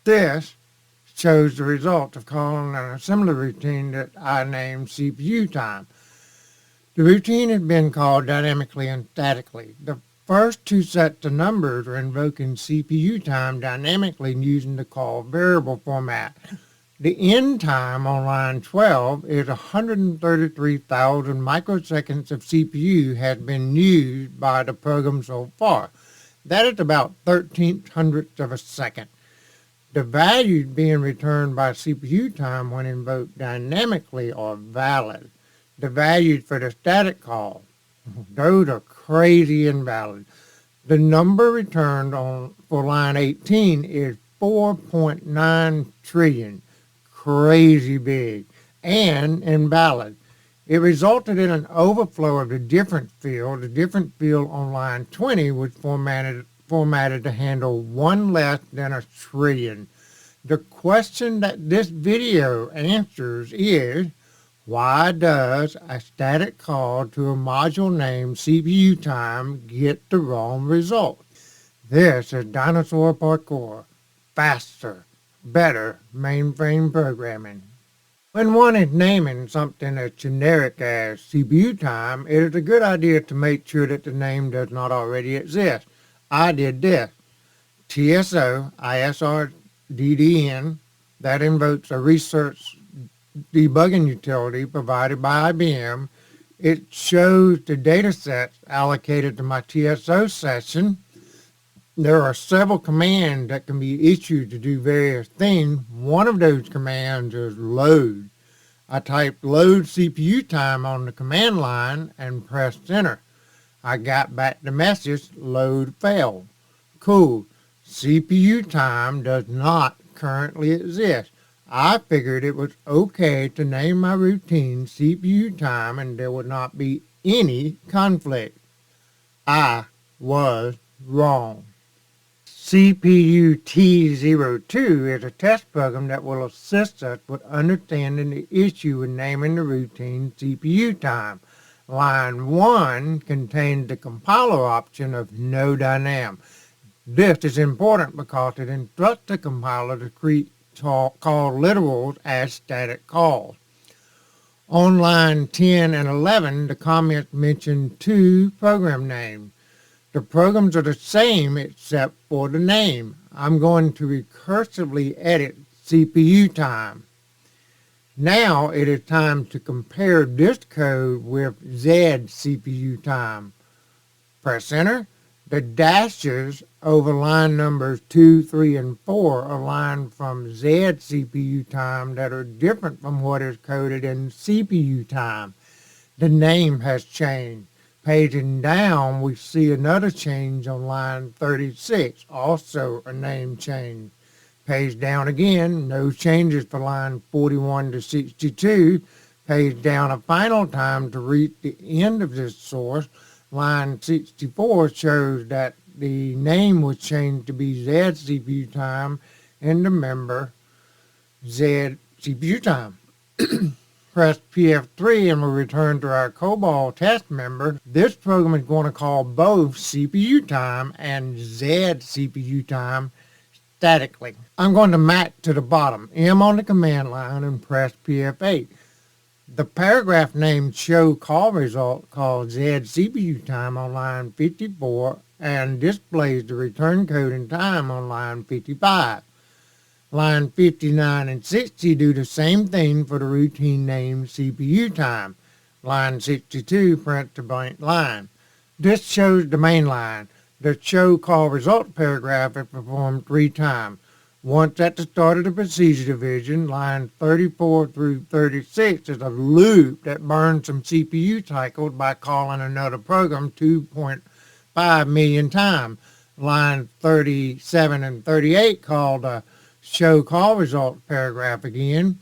This shows the result of calling an assembly routine that I named CPU time. The routine had been called dynamically and statically. The first two sets of numbers are invoking CPU time dynamically using the call variable format. The end time on line 12 is 133,000 microseconds of CPU has been used by the program so far. That is about 13/100th of a second. The values being returned by CPU time when invoked dynamically are valid. The values for the static call, those are crazy invalid. The number returned for line 18 is 4.9 trillion, crazy big, and invalid. It resulted in an overflow of the different field. The different field on line 20 was formatted to handle one less than a trillion. The question that this video answers is, why does a static call to a module named CPU time get the wrong result? This is dinosaur parkour, faster, better mainframe programming. When one is naming something as generic as CPU time, it is a good idea to make sure that the name does not already exist. I did this. TSO ISRDDN, that invokes a research debugging utility provided by IBM. It shows the data sets allocated to my TSO session. There are several commands that can be issued to do various things. One of those commands is load. I typed load CPU time on the command line and pressed enter. I got back the message, load failed. Cool. CPU time does not currently exist. I figured it was okay to name my routine CPU time and there would not be any conflict. I was wrong. CPUT02 is a test program that will assist us with understanding the issue with naming the routine CPU time. Line 1 contains the compiler option of no dynam. This is important because it instructs the compiler to call literals as static calls. On line 10 and 11, the comments mention two program names. The programs are the same except for the name. I'm going to recursively edit CPU time. Now it is time to compare this code with Z CPU time. Press enter. The dashes over line numbers 2, 3, and 4 are line from Z CPU time that are different from what is coded in CPU time. The name has changed. Paging down, we see another change on line 36, also a name change. Page down again, no changes for line 41 to 62. Page down a final time to reach the end of this source. Line 64 shows that the name was changed to be Z CPU time and the member Z CPU time. Press PF3 and we'll return to our COBOL test member. This program is going to call both CPU time and Z CPU time statically. I'm going to map to the bottom, M on the command line, and press PF8. The paragraph named show call result calls Z CPU time on line 54 and displays the return code and time on line 55. Line 59 and 60 do the same thing for the routine name CPU time. Line 62 prints the blank line. This shows the main line. The show call result paragraph is performed 3 times. Once at the start of the procedure division, line 34 through 36 is a loop that burns some CPU cycles by calling another program 2.5 million times. Line 37 and 38 called a show call result paragraph again,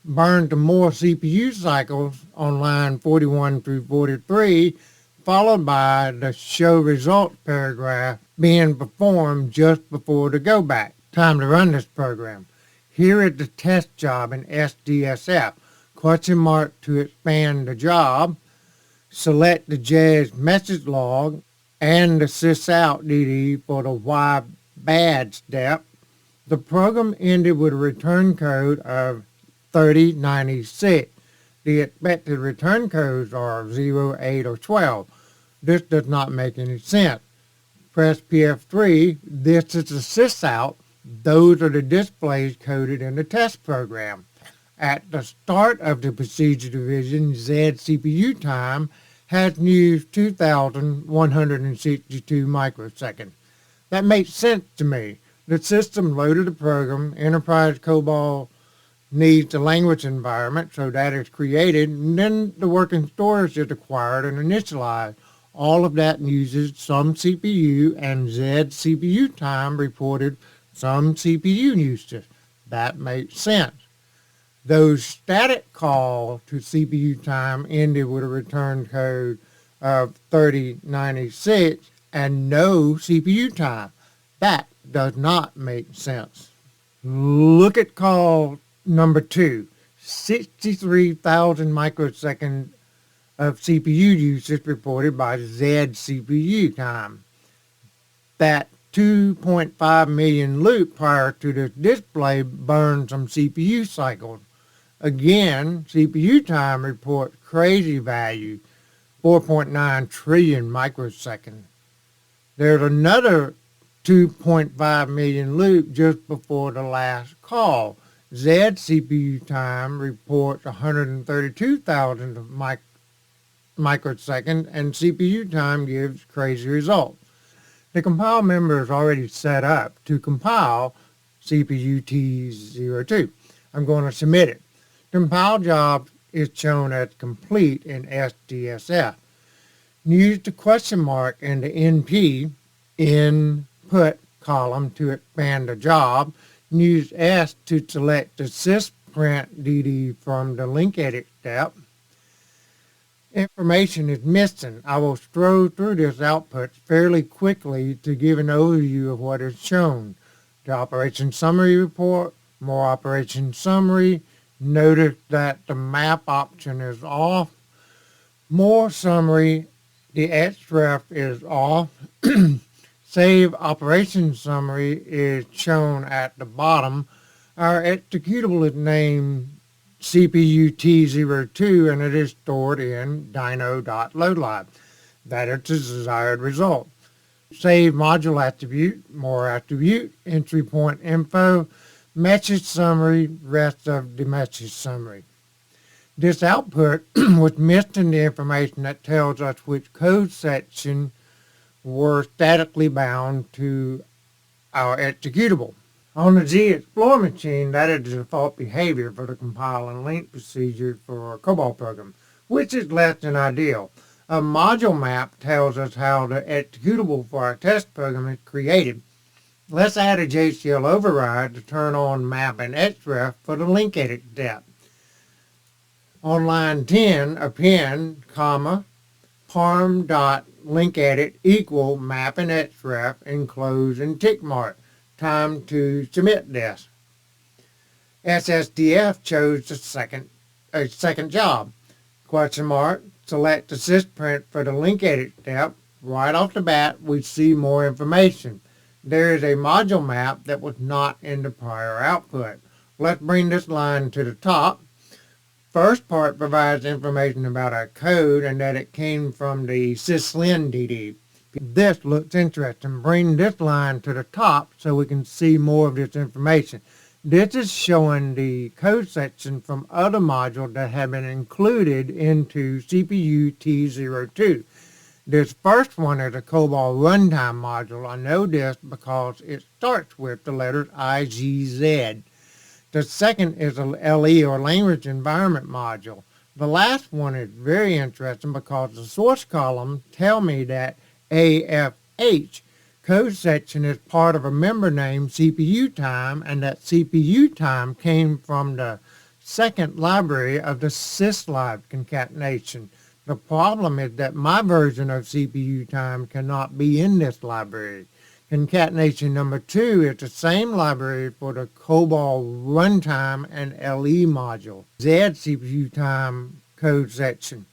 burned to more CPU cycles on line 41 through 43, followed by the show results paragraph being performed just before the go back. Time to run this program. Here is the test job in SDSF. Question mark to expand the job. Select the JS message log and the sysout DD for the why bad step. The program ended with a return code of 3096. The expected return codes are 0, 8, or 12. This does not make any sense. Press PF3. This is the sysout. Those are the displays coded in the test program. At the start of the procedure division, Z CPU time has used 2,162 microseconds. That makes sense to me. The system loaded the program. Enterprise COBOL needs the language environment, so that is created, and then the working storage is acquired and initialized. All of that uses some CPU, and Z CPU time reported some CPU usage. That makes sense. Those static calls to CPU time ended with a return code of 3096 and no CPU time. That does not make sense. Look at call number 2, 63,000 microseconds of CPU usage reported by Z CPU time. That 2.5 million loop prior to the display burned some CPU cycles. Again, CPU time reports crazy value, 4.9 trillion microseconds. There's another 2.5 million loop just before the last call. Z CPU time reports 132,000 microseconds, and CPU time gives crazy results. The compile member is already set up to compile CPUT02. I'm going to submit it. The compile job is shown as complete in SDSF. Use the question mark in the NP input column to expand the job. Use S to select the sysprint DD from the link edit step. Information is missing. I will scroll through this output fairly quickly to give an overview of what is shown. The operation summary report, more operation summary. Notice that the map option is off. More summary, the XREF is off. Save operation summary is shown at the bottom. Our executable is named CPUT02 and it is stored in dyno.loadlib. That is the desired result. Save module attribute, more attribute, entry point info, message summary, rest of the message summary. This output was missing the information that tells us which code section were statically bound to our executable. On the G-Explorer machine, that is the default behavior for the compile and link procedure for a COBOL program, which is less than ideal. A module map tells us how the executable for our test program is created. Let's add a JCL override to turn on map and XREF for the link edit step. On line 10, append, comma, parm.linkEdit equal map and XREF, enclose and tick mark. Time to submit this. SSDF chose a second job. Question mark, select the sysprint for the link edit step. Right off the bat, we see more information. There is a module map that was not in the prior output. Let's bring this line to the top. First part provides information about our code and that it came from the syslin DD. This looks interesting. Bring this line to the top so we can see more of this information. This is showing the code section from other modules that have been included into CPUT02. This first one is a COBOL runtime module. I know this because it starts with the letters IGZ. The second is a LE or language environment module. The last one is very interesting because the source column tells me that AFH code section is part of a member named CPUTIME, and that CPUTIME came from the second library of the syslib concatenation. The problem is that my version of CPUTIME cannot be in this library. Concatenation number 2 is the same library for the COBOL runtime and LE module. Z CPUTIME code section.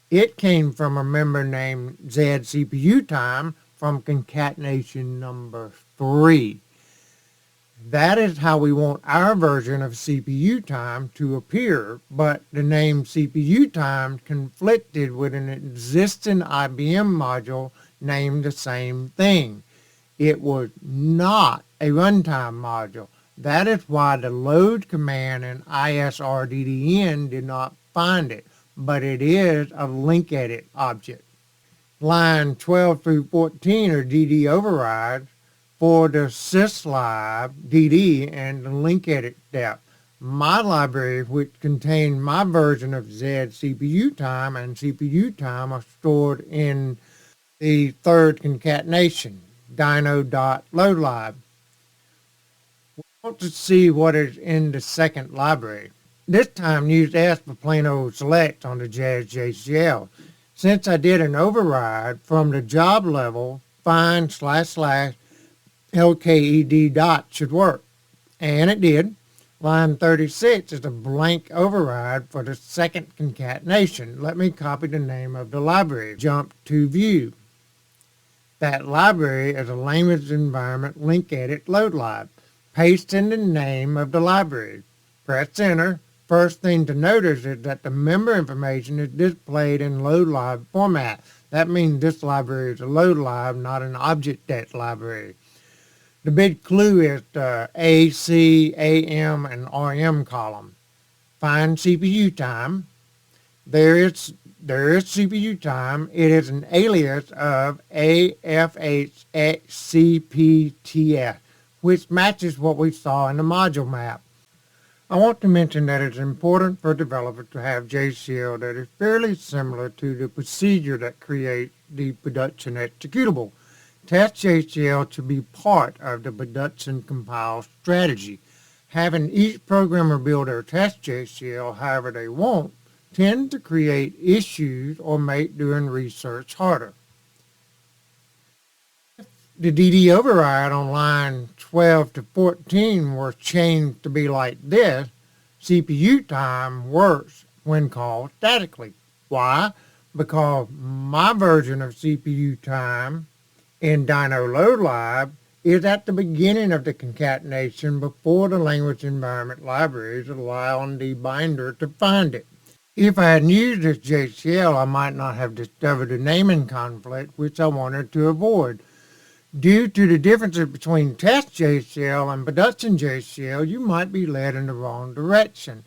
It came from a member named Z CPUTIME from concatenation number 3. That is how we want our version of CPU time to appear, but the name CPU time conflicted with an existing IBM module named the same thing. It was not a runtime module. That is why the load command in ISRDDN did not find it, but it is a link edit object. Line 12 through 14 are DD overrides for the syslib DD and the link edit step. My library, which contained my version of Z CPU time and CPU time, are stored in the third concatenation, dino.loadlib. We want to see what is in the second library. This time use S for plain old select on the Jazz JCL. Since I did an override from the job level, find / LKED dot should work. And it did. Line 36 is a blank override for the second concatenation. Let me copy the name of the library. Jump to view. That library is a language environment link edit load lib. Paste in the name of the library. Press enter. First thing to notice is that the member information is displayed in load lib format. That means this library is a load lib, not an object.dat library. The big clue is the A, C, AM, and RM column. Find CPU time. There is CPU time. It is an alias of AFHXCPTS, which matches what we saw in the module map. I want to mention that it's important for developers to have JCL that is fairly similar to the procedure that creates the production executable. Test JCL should be part of the production compile strategy. Having each programmer build their test JCL however they want tend to create issues or make doing research harder. The DD override on line 12 to 14 were changed to be like this. CPU time works when called statically. Why? Because my version of CPU time in Dino Load Lib is at the beginning of the concatenation before the language environment libraries allowing the binder to find it. If I hadn't used this JCL, I might not have discovered a naming conflict, which I wanted to avoid. Due to the differences between test JCL and production JCL, you might be led in the wrong direction.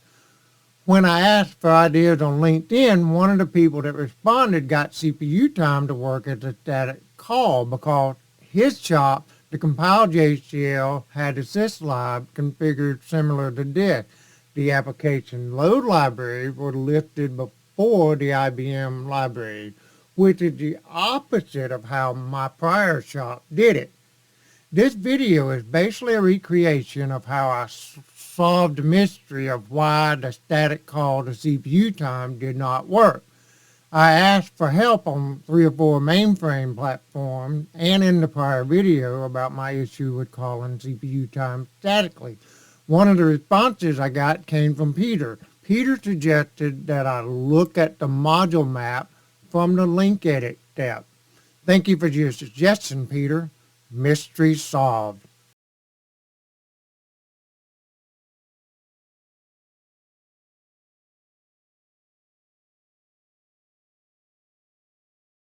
When I asked for ideas on LinkedIn, one of the people that responded got CPU time to work as a static call because his shop, the compiled JCL, had a syslib configured similar to this. The application load libraries were listed before the IBM library, which is the opposite of how my prior shop did it. This video is basically a recreation of how I solved the mystery of why the static call to CPU time did not work. I asked for help on 3 or 4 mainframe platforms and in the prior video about my issue with calling CPU time statically. One of the responses I got came from Peter. Peter suggested that I look at the module map from the link edit step. Thank you for your suggestion, Peter. Mystery solved.